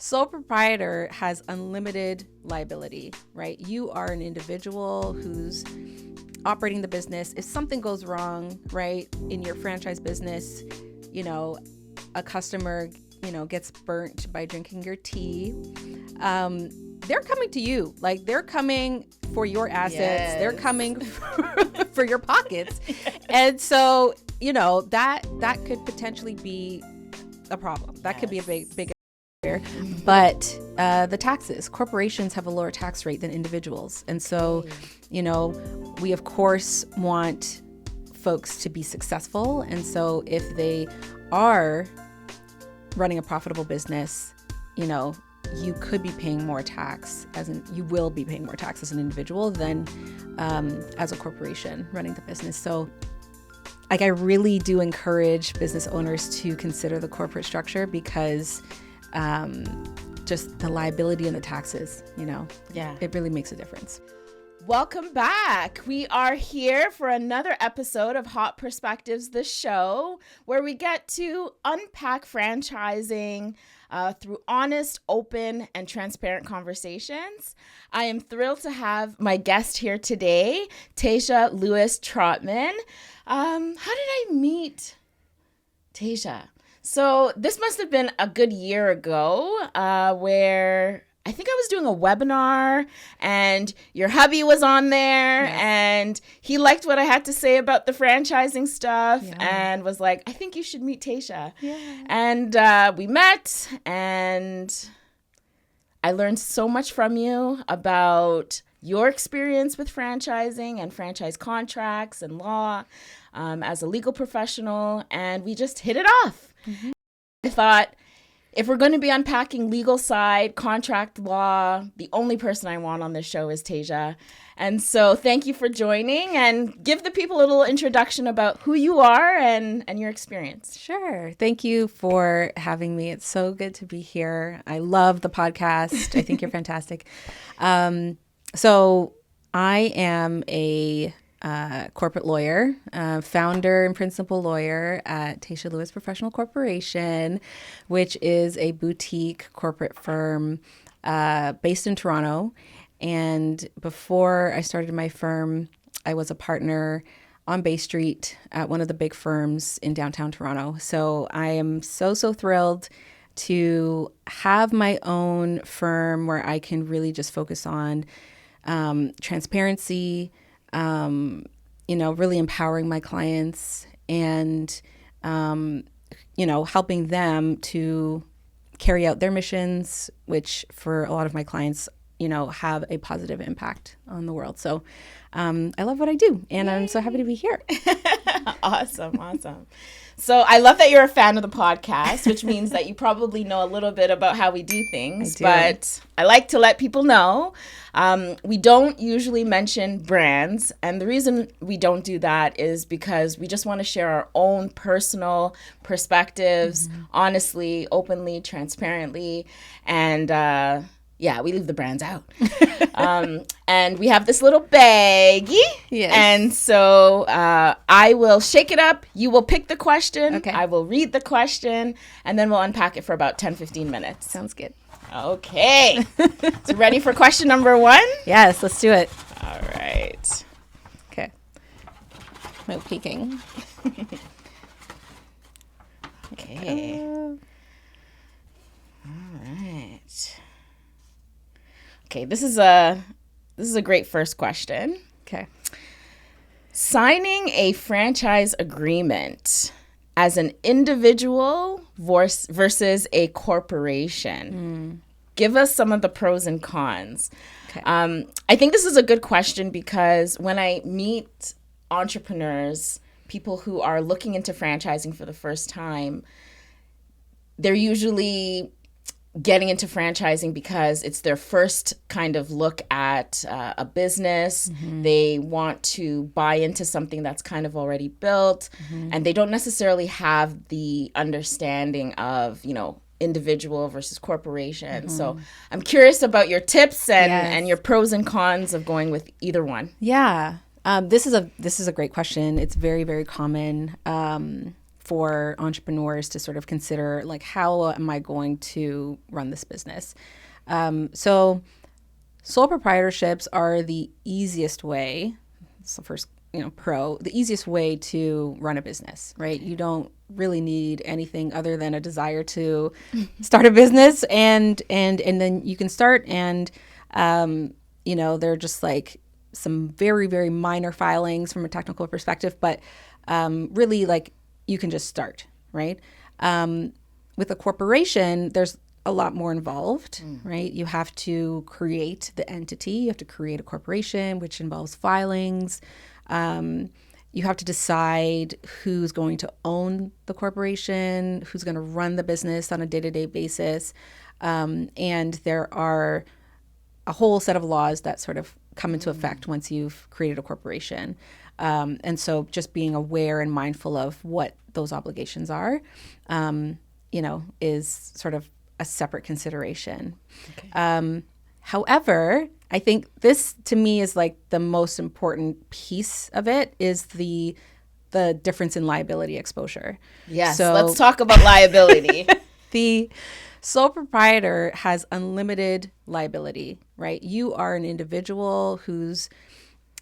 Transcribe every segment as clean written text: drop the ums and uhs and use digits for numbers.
Sole proprietor has unlimited liability, right? You are an individual who's operating the business. If something goes wrong, right, in your franchise business, a customer, gets burnt by drinking your tea, they're coming to you. Like, they're coming for your assets. Yes. They're coming for your pockets. And so, that could potentially be a problem. That could be a big But the taxes, corporations have a lower tax rate than individuals. And so, we of course want folks to be successful. And so if they are running a profitable business, you could be paying more tax you will be paying more tax as an individual than as a corporation running the business. So I really do encourage business owners to consider the corporate structure because just the liability and the taxes, it really makes a difference. Welcome back. We are here for another episode of Hot Perspectives, the show where we get to unpack franchising through honest, open, and transparent conversations. I am thrilled to have my guest here today, Taisha Lewis Trotman. How did I meet Taisha? So this must have been a good year ago where I think I was doing a webinar and your hubby was on there. Yes. And he liked what I had to say about the franchising stuff. Yeah. And was like, I think you should meet Taisha. Yeah. And we met and I learned so much from you about your experience with franchising and franchise contracts and law as a legal professional. And we just hit it off. Mm-hmm. I thought, if we're going to be unpacking legal side, contract law, the only person I want on this show is Taisha. And so thank you for joining, and give the people a little introduction about who you are and your experience. Sure. Thank you for having me. It's so good to be here. I love the podcast. I think you're fantastic. So I am a corporate lawyer, founder and principal lawyer at Taisha Lewis Professional Corporation, which is a boutique corporate firm based in Toronto. And before I started my firm, I was a partner on Bay Street at one of the big firms in downtown Toronto. So I am so thrilled to have my own firm where I can really just focus on transparency, really empowering my clients and, helping them to carry out their missions, which for a lot of my clients, have a positive impact on the world. So I love what I do, and Yay. I'm so happy to be here. Awesome. So I love that you're a fan of the podcast, which means that you probably know a little bit about how we do things. But I like to let people know we don't usually mention brands. And the reason we don't do that is because we just want to share our own personal perspectives, honestly, openly, transparently. And we leave the brands out. And we have this little baggie. Yes. And so I will shake it up. You will pick the question. Okay. I will read the question. And then we'll unpack it for about 10, 15 minutes. Sounds good. Okay. So ready for question number 1? Yes, let's do it. All right. Okay. No peeking. Okay. All right. Okay, this is a great first question. Okay. Signing a franchise agreement as an individual versus a corporation. Give us some of the pros and cons. Okay. I think this is a good question because when I meet entrepreneurs, people who are looking into franchising for the first time, they're usually getting into franchising because it's their first kind of look at a business. Mm-hmm. They want to buy into something that's kind of already built, and they don't necessarily have the understanding of, individual versus corporation. Mm-hmm. So I'm curious about your tips and your pros and cons of going with either one. Yeah. This is a great question. It's very, very common for entrepreneurs to sort of consider, like, how am I going to run this business? So sole proprietorships are the easiest way. It's the first, the easiest way to run a business, right? You don't really need anything other than a desire to start a business, and then you can start, and they're just like some very, very minor filings from a technical perspective, but really, like, you can just start, right? With a corporation, there's a lot more involved, right? You have to create the entity. You have to create a corporation, which involves filings. You have to decide who's going to own the corporation, who's going to run the business on a day-to-day basis. And there are a whole set of laws that sort of come into effect once you've created a corporation. And so just being aware and mindful of what those obligations are, is sort of a separate consideration. Okay. However, I think this, to me, is like the most important piece of it, is the difference in liability exposure. Yes, so let's talk about liability. The sole proprietor has unlimited liability, right? You are an individual who's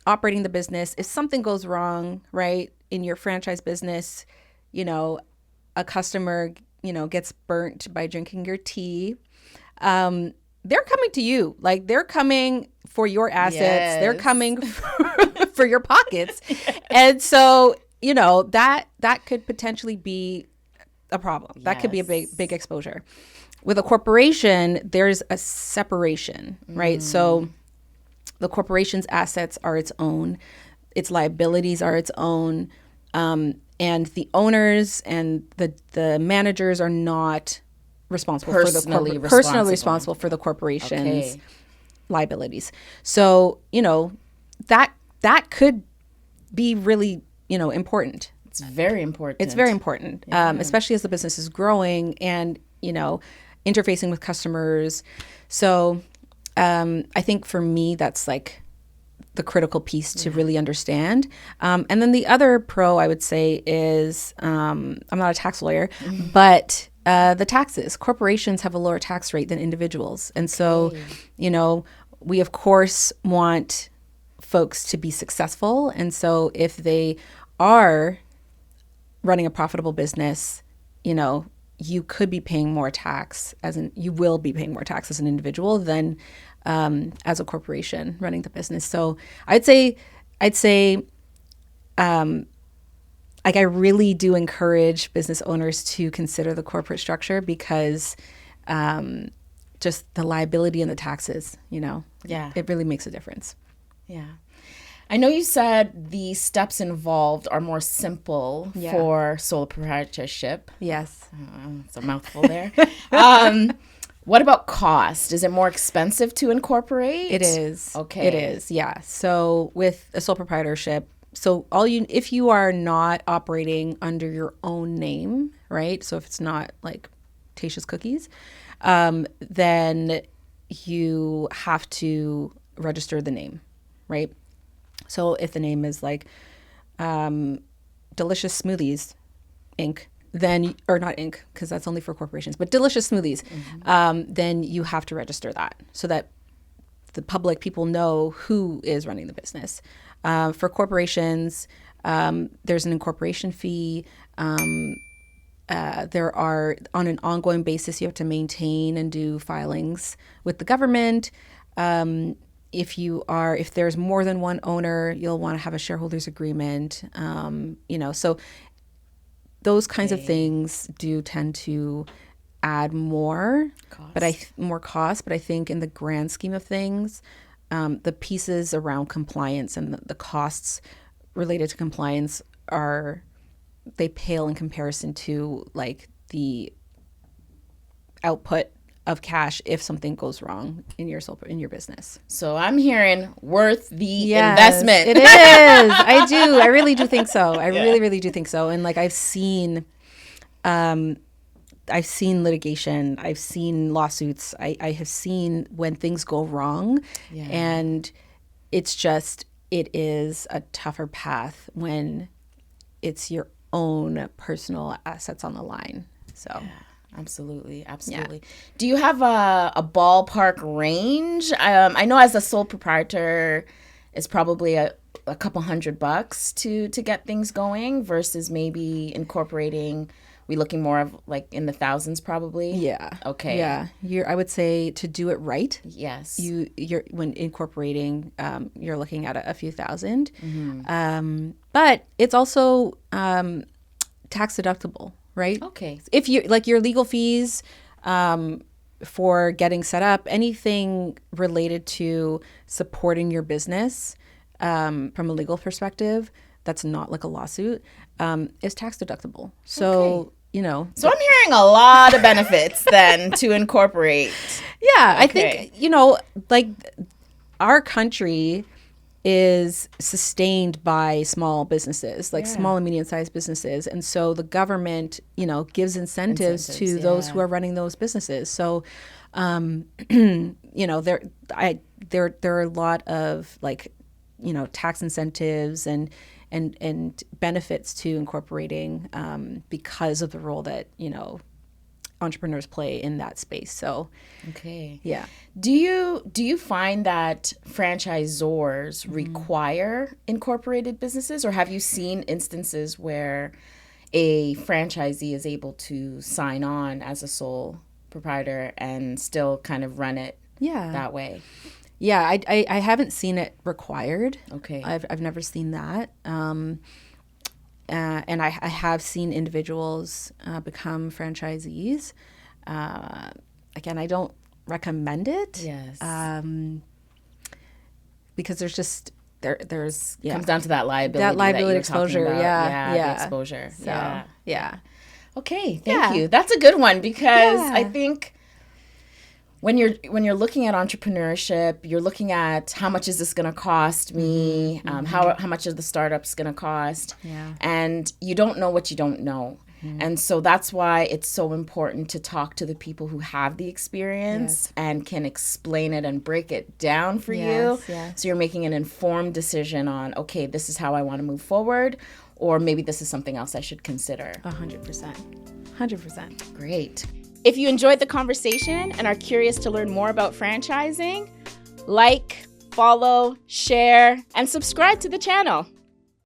operating the business. If something goes wrong, right, in your franchise business, a customer, gets burnt by drinking your tea, they're coming to you. Like, they're coming for your assets. Yes. They're coming for your pockets. And so, that could potentially be a problem. Yes. That could be a big exposure. With a corporation, there's a separation, right? So the corporation's assets are its own, its liabilities are its own, and the owners and the managers are not responsible personally responsible for the corporation's liabilities. So, that could be really, important. It's very important. It's very important, especially as the business is growing and, interfacing with customers. So I think for me, that's like the critical piece to really understand. And then the other pro, I would say, is I'm not a tax lawyer, but the taxes. Corporations have a lower tax rate than individuals. And so, we, of course, want folks to be successful. And so if they are running a profitable business, you could be paying more tax you will be paying more tax as an individual than as a corporation running the business. So I'd say, I really do encourage business owners to consider the corporate structure, because just the liability and the taxes, it really makes a difference. Yeah. I know you said the steps involved are more simple for sole proprietorship. Yes. It's a mouthful there. What about cost? Is it more expensive to incorporate? It is. Okay. It is, yeah. So with a sole proprietorship, if you are not operating under your own name, right? So if it's not like Taisha's Cookies, then you have to register the name, right? So if the name is like Delicious Smoothies Inc., then, or not Inc., because that's only for corporations, but Delicious Smoothies, then you have to register that so that the public, people know who is running the business. For corporations, there's an incorporation fee. There are, on an ongoing basis, you have to maintain and do filings with the government. If there's more than one owner, you'll want to have a shareholders agreement. So those kinds of things do tend to add more cost. But I think in the grand scheme of things, the pieces around compliance and the costs related to compliance they pale in comparison to like the output of cash if something goes wrong in your business. So I'm hearing worth the investment. It is. I do. I really do think so. I really, really do think so. And like I've seen litigation. I've seen lawsuits. I have seen when things go wrong, and it is a tougher path when it's your own personal assets on the line. So. Yeah. Absolutely. Absolutely. Yeah. Do you have a ballpark range? I know as a sole proprietor, it's probably a couple $100 to get things going versus maybe incorporating. We looking more of like in the thousands probably. Yeah. Okay. Yeah. I would say to do it right. Yes. You're when incorporating, you're looking at a few thousand. But it's also tax deductible. Right? Okay. If you like your legal fees for getting set up, anything related to supporting your business from a legal perspective, that's not like a lawsuit, is tax deductible. So, So I'm hearing a lot of benefits then to incorporate. Yeah, okay. I think, like our country is sustained by small businesses, like small and medium-sized businesses. And so the government, gives incentives to those who are running those businesses. So, there are a lot of like, tax incentives and benefits to incorporating because of the role that, entrepreneurs play in that space. So, okay. Yeah. Do you find that franchisors require incorporated businesses, or have you seen instances where a franchisee is able to sign on as a sole proprietor and still kind of run it that way? Yeah, I haven't seen it required. Okay. I've never seen that. And I have seen individuals become franchisees. Again, I don't recommend it. Yes. Because there's comes down to that liability. That liability exposure. The exposure. So, yeah. Okay. Thank you. That's a good one because I think when you're looking at entrepreneurship, you're looking at how much is this going to cost me, how much is the startup's going to cost, and you don't know what you don't know. And so that's why it's so important to talk to the people who have the experience and can explain it and break it down for you. So you're making an informed decision on, okay, this is how I want to move forward, or maybe this is something else I should consider. 100%. 100%. Great. If you enjoyed the conversation and are curious to learn more about franchising, like, follow, share, and subscribe to the channel.